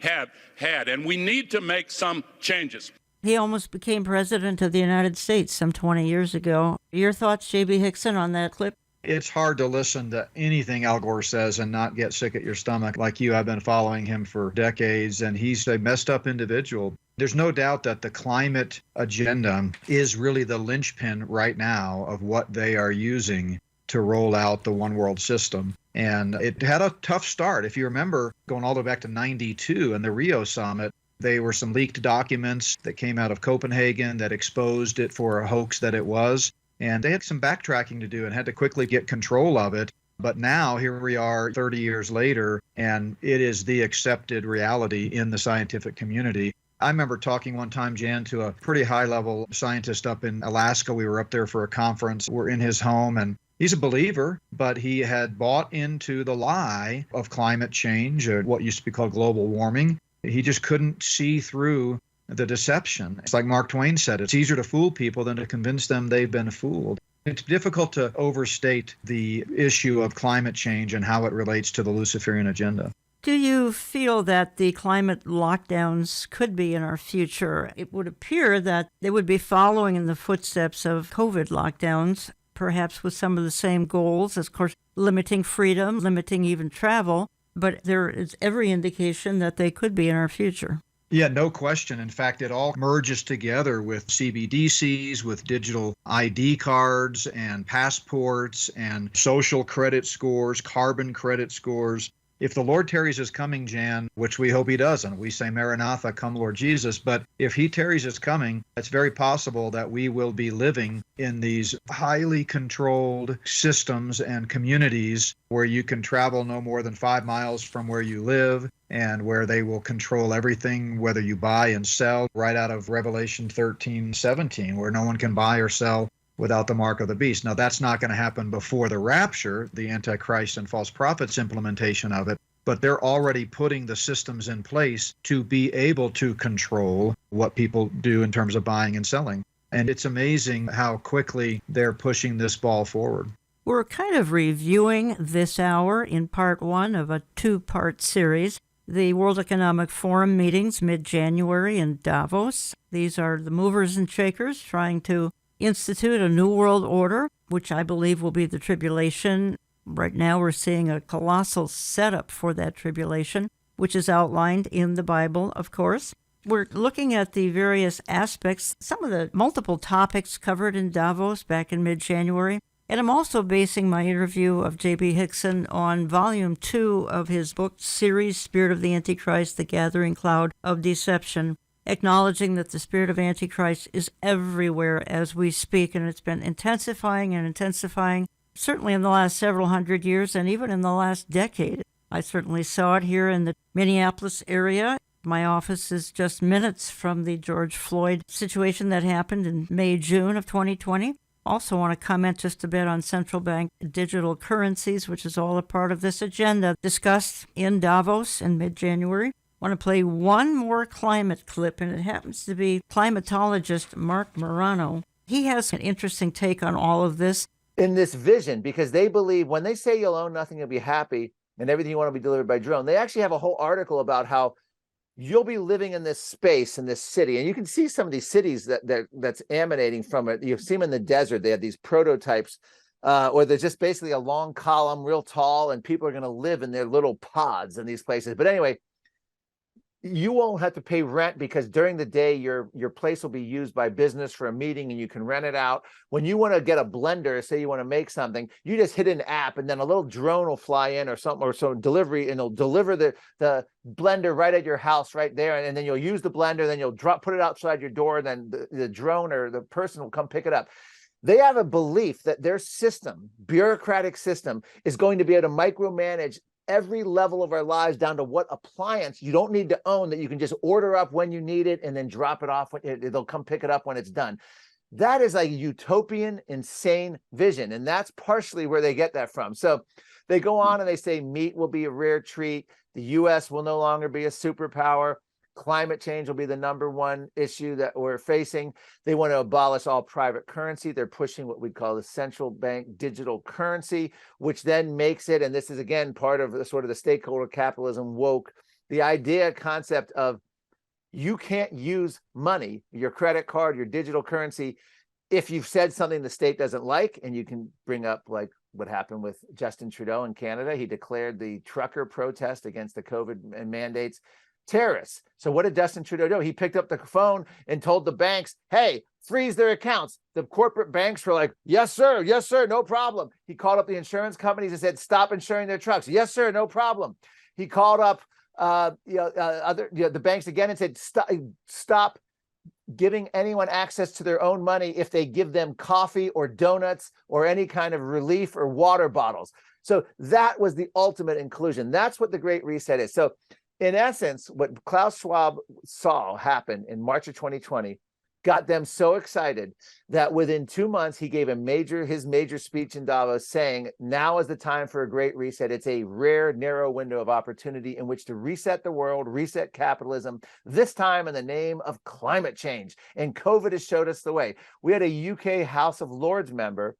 to make some changes. He almost became president of the United States some 20 years ago. Your thoughts, J.B. Hixson, on that clip? It's hard to listen to anything Al Gore says and not get sick at your stomach. Like you, I've been following him for decades, and he's a messed up individual. There's no doubt that the climate agenda is really the linchpin right now of what they are using to roll out the one world system. And it had a tough start. If you remember, going all the way back to 92 and the Rio summit, there were some leaked documents that came out of Copenhagen that exposed it for a hoax that it was. And they had some backtracking to do and had to quickly get control of it. But now here we are 30 years later, and it is the accepted reality in the scientific community. I remember talking one time, Jan, to a pretty high-level scientist up in Alaska. We were up there for a conference. We're in his home, and he's a believer, but he had bought into the lie of climate change, or what used to be called global warming. He just couldn't see through the deception. It's like Mark Twain said, it's easier to fool people than to convince them they've been fooled. It's difficult to overstate the issue of climate change and how it relates to the Luciferian agenda. Do you feel that the climate lockdowns could be in our future? It would appear that they would be following in the footsteps of COVID lockdowns, perhaps with some of the same goals, of course, limiting freedom, limiting even travel, but there is every indication that they could be in our future. Yeah, no question. In fact, it all merges together with CBDCs, with digital ID cards and passports and social credit scores, carbon credit scores. If the Lord tarries his coming, Jan, which we hope he doesn't, we say, Maranatha, come Lord Jesus, but if he tarries his coming, it's very possible that we will be living in these highly controlled systems and communities where you can travel no more than 5 miles from where you live, and where they will control everything, whether you buy and sell, right out of Revelation 13:17, where no one can buy or sell without the mark of the beast. Now, that's not going to happen before the rapture, the Antichrist and false prophets implementation of it, but they're already putting the systems in place to be able to control what people do in terms of buying and selling. And it's amazing how quickly they're pushing this ball forward. We're kind of reviewing this hour in part one of a two-part series, the World Economic Forum meetings mid-January in Davos. These are the movers and shakers trying to institute a new world order, which I believe will be the tribulation. Right now we're seeing a colossal setup for that tribulation, which is outlined in the Bible, of course. We're looking at the various aspects, some of the multiple topics covered in Davos back in mid-January. And I'm also basing my interview of J.B. Hixson on Volume 2 of his book series, Spirit of the Antichrist, The Gathering Cloud of Deception, acknowledging that the spirit of Antichrist is everywhere as we speak, and it's been intensifying and intensifying, certainly in the last several hundred years and even in the last decade. I certainly saw it here in the Minneapolis area. My office is just minutes from the George Floyd situation that happened in May, June of 2020. Also want to comment just a bit on central bank digital currencies, which is all a part of this agenda discussed in Davos in mid-January. Want to play one more climate clip, and it happens to be climatologist Mark Morano. He has an interesting take on all of this. In this vision, because they believe when they say you'll own nothing, you'll be happy, and everything you want to be delivered by drone, they actually have a whole article about how you'll be living in this space, in this city. And you can see some of these cities that's emanating from it. You see them in the desert. They have these prototypes, or they're just basically a long column, real tall, and people are going to live in their little pods in these places. But anyway, you won't have to pay rent because during the day, your place will be used by business for a meeting and you can rent it out. When you want to get a blender, say you want to make something, you just hit an app and then a little drone will fly in or something, or some delivery, and it'll deliver the blender right at your house right there. And then you'll use the blender, then you'll put it outside your door, and then the drone or the person will come pick it up. They have a belief that their system, bureaucratic system, is going to be able to micromanage every level of our lives down to what appliance you don't need to own, that you can just order up when you need it and then drop it off. They'll come pick it up when it's done. That is a utopian, insane vision. And that's partially where they get that from. So they go on and they say meat will be a rare treat. The U.S. will no longer be a superpower. Climate change will be the number one issue that we're facing. They want to abolish all private currency. They're pushing what we call the central bank digital currency, which then makes it, and this is again part of the sort of the stakeholder capitalism woke, the idea concept of you can't use money, your credit card, your digital currency, if you've said something the state doesn't like. And you can bring up like what happened with Justin Trudeau in Canada. He declared the trucker protest against the COVID mandates terrorists. So what did Justin Trudeau do? He picked up the phone and told the banks, hey, freeze their accounts. The corporate banks were like, yes, sir, no problem. He called up the insurance companies and said, stop insuring their trucks. Yes, sir, no problem. He called up the banks again and said, stop giving anyone access to their own money if they give them coffee or donuts or any kind of relief or water bottles. So that was the ultimate inclusion. That's what the Great Reset is. So in essence, what Klaus Schwab saw happen in March of 2020 got them so excited that within 2 months, he gave his major speech in Davos saying, now is the time for a great reset. It's a rare, narrow window of opportunity in which to reset the world, reset capitalism, this time in the name of climate change. And COVID has showed us the way. We had a UK House of Lords member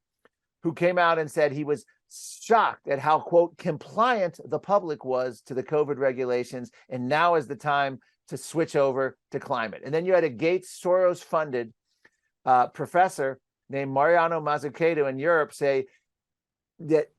who came out and said he was shocked at how, quote, compliant the public was to the COVID regulations. And now is the time to switch over to climate. And then you had a Gates Soros-funded professor named Mariano Mazzucato in Europe say that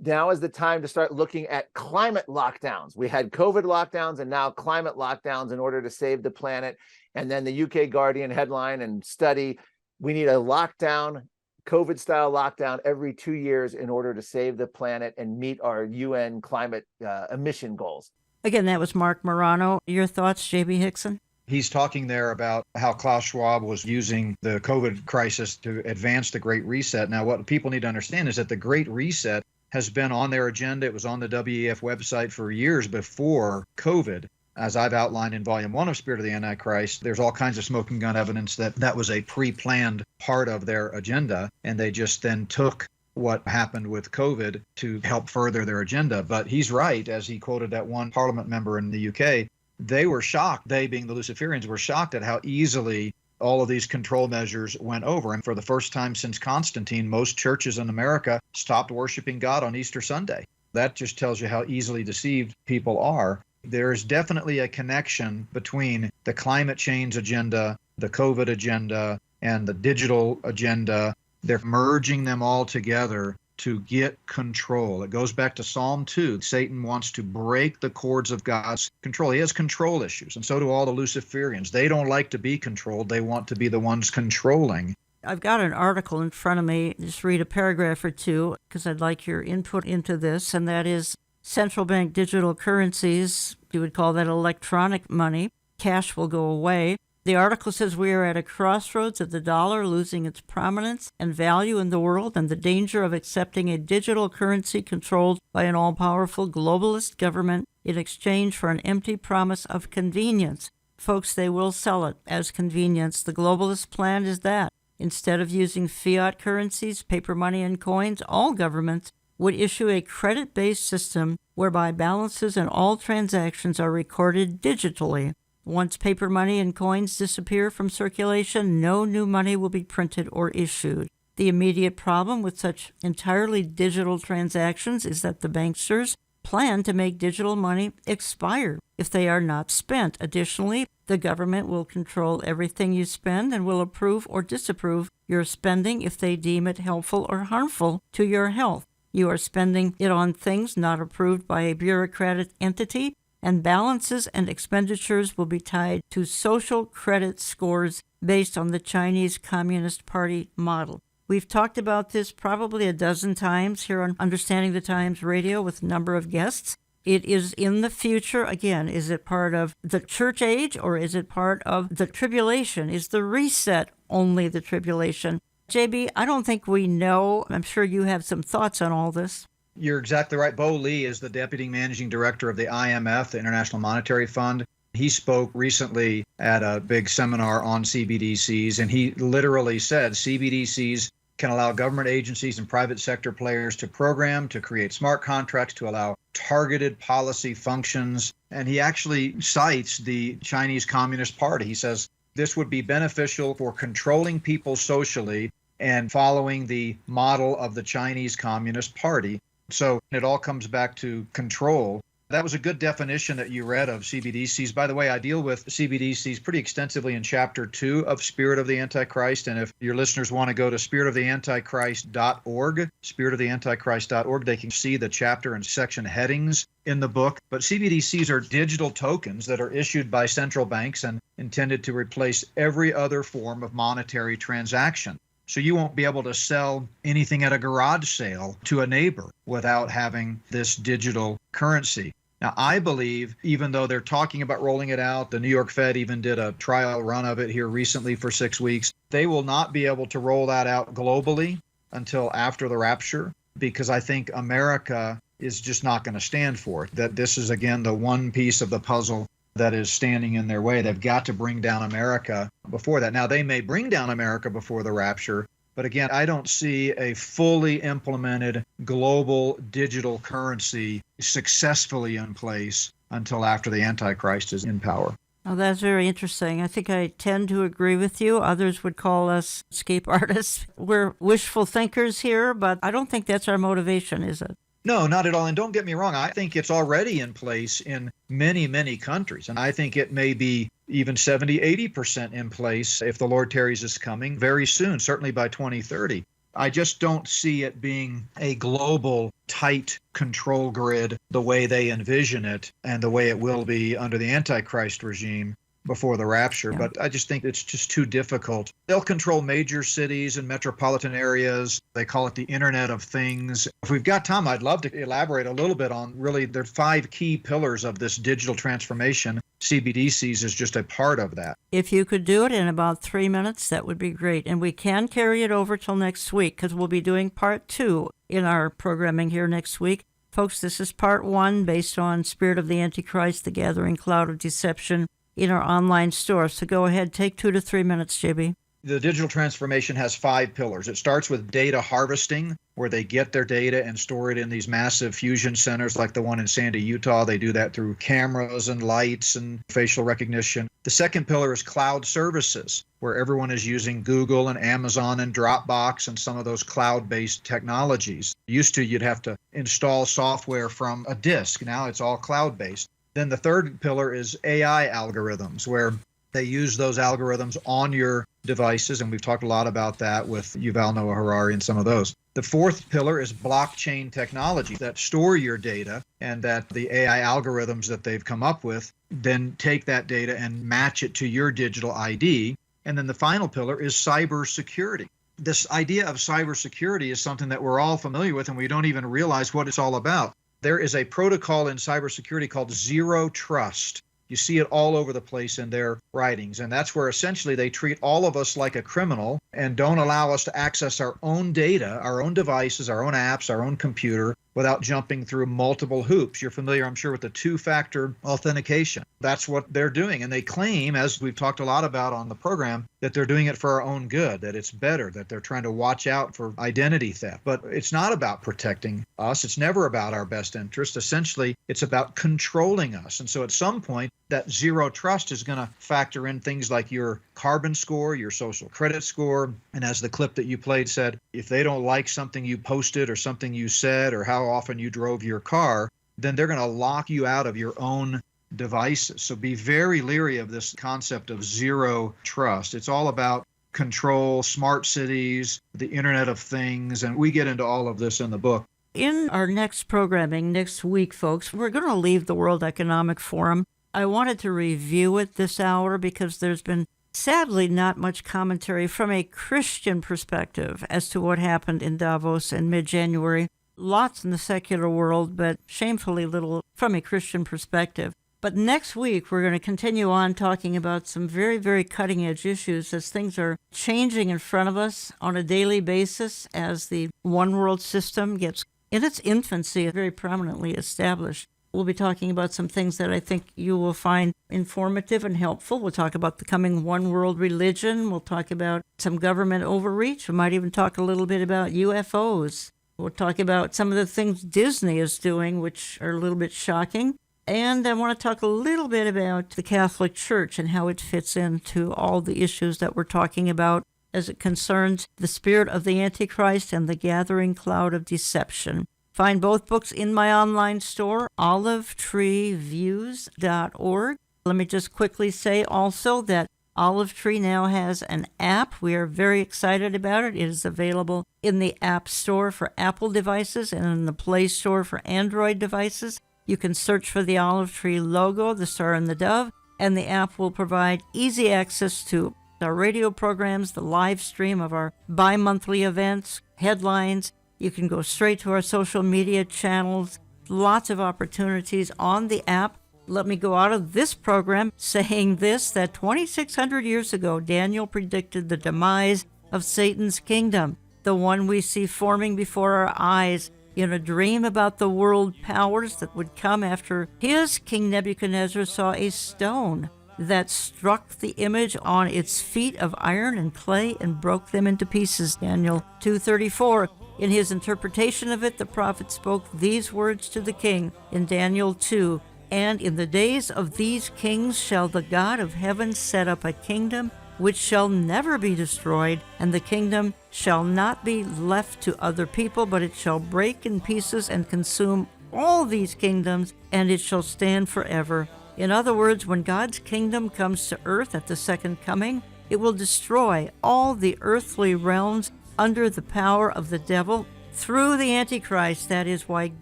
now is the time to start looking at climate lockdowns. We had COVID lockdowns and now climate lockdowns in order to save the planet. And then the UK Guardian headline and study, we need a lockdown, COVID-style lockdown every 2 years in order to save the planet and meet our UN climate emission goals. Again, that was Mark Morano. Your thoughts, J.B. Hixson? He's talking there about how Klaus Schwab was using the COVID crisis to advance the Great Reset. Now, what people need to understand is that the Great Reset has been on their agenda. It was on the WEF website for years before COVID. As I've outlined in Volume 1 of Spirit of the Antichrist, there's all kinds of smoking gun evidence that that was a pre-planned part of their agenda, and they just then took what happened with COVID to help further their agenda. But he's right, as he quoted that one parliament member in the UK, they were shocked, they being the Luciferians, were shocked at how easily all of these control measures went over. And for the first time since Constantine, most churches in America stopped worshiping God on Easter Sunday. That just tells you how easily deceived people are. There is definitely a connection between the climate change agenda, the COVID agenda, and the digital agenda. They're merging them all together to get control. It goes back to Psalm 2. Satan wants to break the cords of God's control. He has control issues, and so do all the Luciferians. They don't like to be controlled. They want to be the ones controlling. I've got an article in front of me. Just read a paragraph or two because I'd like your input into this, and that is central bank digital currencies. You would call that electronic money. Cash will go away. The article says we are at a crossroads of the dollar losing its prominence and value in the world and the danger of accepting a digital currency controlled by an all-powerful globalist government in exchange for an empty promise of convenience. Folks, they will sell it as convenience. The globalist plan is that. Instead of using fiat currencies, paper money, and coins, all governments would issue a credit-based system whereby balances and all transactions are recorded digitally. Once paper money and coins disappear from circulation, no new money will be printed or issued. The immediate problem with such entirely digital transactions is that the banksters plan to make digital money expire if they are not spent. Additionally, the government will control everything you spend and will approve or disapprove your spending if they deem it helpful or harmful to your health. You are spending it on things not approved by a bureaucratic entity, and balances and expenditures will be tied to social credit scores based on the Chinese Communist Party model. We've talked about this probably a dozen times here on Understanding the Times Radio with a number of guests. It is in the future. Again, is it part of the church age or is it part of the tribulation? Is the reset only the tribulation? JB, I don't think we know. I'm sure you have some thoughts on all this. You're exactly right. Bo Lee is the deputy managing director of the IMF, the International Monetary Fund. He spoke recently at a big seminar on CBDCs, and he literally said CBDCs can allow government agencies and private sector players to program, to create smart contracts, to allow targeted policy functions. And he actually cites the Chinese Communist Party. He says this would be beneficial for controlling people socially and following the model of the Chinese Communist Party. So it all comes back to control. That was a good definition that you read of CBDCs. By the way, I deal with CBDCs pretty extensively in Chapter 2 of Spirit of the Antichrist. And if your listeners want to go to spiritoftheantichrist.org, spiritoftheantichrist.org, they can see the chapter and section headings in the book. But CBDCs are digital tokens that are issued by central banks and intended to replace every other form of monetary transaction. So you won't be able to sell anything at a garage sale to a neighbor without having this digital currency. Now, I believe, even though they're talking about rolling it out, the New York Fed even did a trial run of it here recently for 6 weeks, they will not be able to roll that out globally until after the rapture, because I think America is just not going to stand for it. That this is, again, the one piece of the puzzle that is standing in their way. They've got to bring down America before that. Now, they may bring down America before the rapture, but again, I don't see a fully implemented global digital currency successfully in place until after the Antichrist is in power. Oh, that's very interesting. I think I tend to agree with you. Others would call us escape artists. We're wishful thinkers here, but I don't think that's our motivation, is it? No, not at all. And don't get me wrong. I think it's already in place in many, many countries. And I think it may be even 70, 80% in place if the Lord tarries is coming very soon, certainly by 2030. I just don't see it being a global, tight control grid the way they envision it and the way it will be under the Antichrist regime before the rapture. Yeah. But I just think it's just too difficult. They'll control major cities and metropolitan areas. They call it the Internet of Things. If we've got time, I'd love to elaborate a little bit on really the 5 key pillars of this digital transformation. CBDCs is just a part of that. If you could do it in about 3 minutes, that would be great. And we can carry it over till next week because we'll be doing part 2 in our programming here next week. Folks, this is part 1 based on Spirit of the Antichrist, the Gathering Cloud of Deception, in our online store. So go ahead, take 2 to 3 minutes, JB. The digital transformation has 5 pillars. It starts with data harvesting, where they get their data and store it in these massive fusion centers like the one in Sandy, Utah. They do that through cameras and lights and facial recognition. The second pillar is cloud services, where everyone is using Google and Amazon and Dropbox and some of those cloud-based technologies. Used to, you'd have to install software from a disk. Now it's all cloud-based. Then the third pillar is AI algorithms, where they use those algorithms on your devices, and we've talked a lot about that with Yuval Noah Harari and some of those. The fourth pillar is blockchain technology that store your data, and that the AI algorithms that they've come up with then take that data and match it to your digital ID. And then the final pillar is cybersecurity. This idea of cybersecurity is something that we're all familiar with, and we don't even realize what it's all about. There is a protocol in cybersecurity called zero trust. You see it all over the place in their writings. And that's where essentially they treat all of us like a criminal and don't allow us to access our own data, our own devices, our own apps, our own computer without jumping through multiple hoops. You're familiar, I'm sure, with the two-factor authentication. That's what they're doing. And they claim, as we've talked a lot about on the program, that they're doing it for our own good, that it's better, that they're trying to watch out for identity theft. But it's not about protecting us. It's never about our best interest. Essentially, it's about controlling us. And so at some point, that zero trust is going to factor in things like your carbon score, your social credit score. And as the clip that you played said, if they don't like something you posted or something you said or how often you drove your car, then they're going to lock you out of your own devices. So be very leery of this concept of zero trust. It's all about control, smart cities, the Internet of Things, and we get into all of this in the book. In our next programming next week, folks, we're going to leave the World Economic Forum. I wanted to review it this hour because there's been sadly not much commentary from a Christian perspective as to what happened in Davos in mid-January. Lots in the secular world, but shamefully little from a Christian perspective. But next week, we're going to continue on talking about some very, very cutting-edge issues as things are changing in front of us on a daily basis as the one world system gets in its infancy very prominently established. We'll be talking about some things that I think you will find informative and helpful. We'll talk about the coming one world religion. We'll talk about some government overreach. We might even talk a little bit about UFOs. We'll talk about some of the things Disney is doing, which are a little bit shocking. And I want to talk a little bit about the Catholic Church and how it fits into all the issues that we're talking about as it concerns the spirit of the Antichrist and the gathering cloud of deception. Find both books in my online store, olivetreeviews.org. Let me just quickly say also that Olive Tree now has an app. We are very excited about it. It is available in the App Store for Apple devices and in the Play Store for Android devices. You can search for the Olive Tree logo, the star and the dove, and the app will provide easy access to our radio programs, the live stream of our bi-monthly events, headlines. You can go straight to our social media channels. Lots of opportunities on the app. Let me go out of this program saying this, that 2,600 years ago, Daniel predicted the demise of Satan's kingdom, the one we see forming before our eyes in a dream about the world powers that would come after his King Nebuchadnezzar saw a stone that struck the image on its feet of iron and clay and broke them into pieces. Daniel 2:34. In his interpretation of it, the prophet spoke these words to the king in Daniel 2. And in the days of these kings shall the God of heaven set up a kingdom which shall never be destroyed, and the kingdom shall not be left to other people, but it shall break in pieces and consume all these kingdoms, and it shall stand forever. In other words, when God's kingdom comes to earth at the second coming, it will destroy all the earthly realms under the power of the devil through the Antichrist. That is why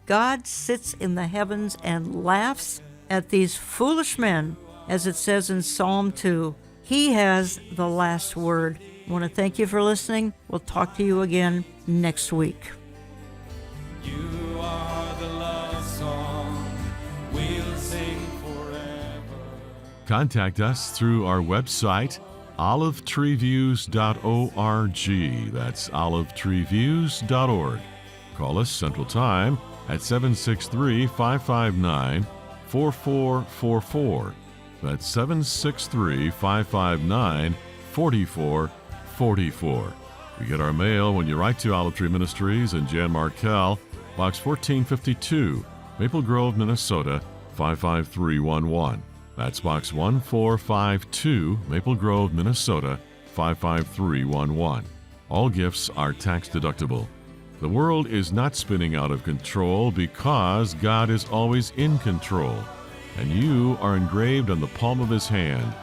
God sits in the heavens and laughs at these foolish men, as it says in Psalm 2. He has the last word. I want to thank you for listening. We'll talk to you again next week. You are the love song we'll sing forever. Contact us through our website, olivetreeviews.org. That's olivetreeviews.org. Call us Central Time at 763-559-4444. That's 763-559-4444. 44. You get our mail when you write to Olive Tree Ministries and Jan Markell, Box 1452, Maple Grove, Minnesota 55311. That's Box 1452, Maple Grove, Minnesota 55311. All gifts are tax deductible. The world is not spinning out of control because God is always in control, and you are engraved on the palm of His hand.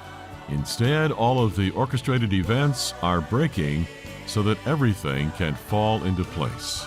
Instead, all of the orchestrated events are breaking so that everything can fall into place.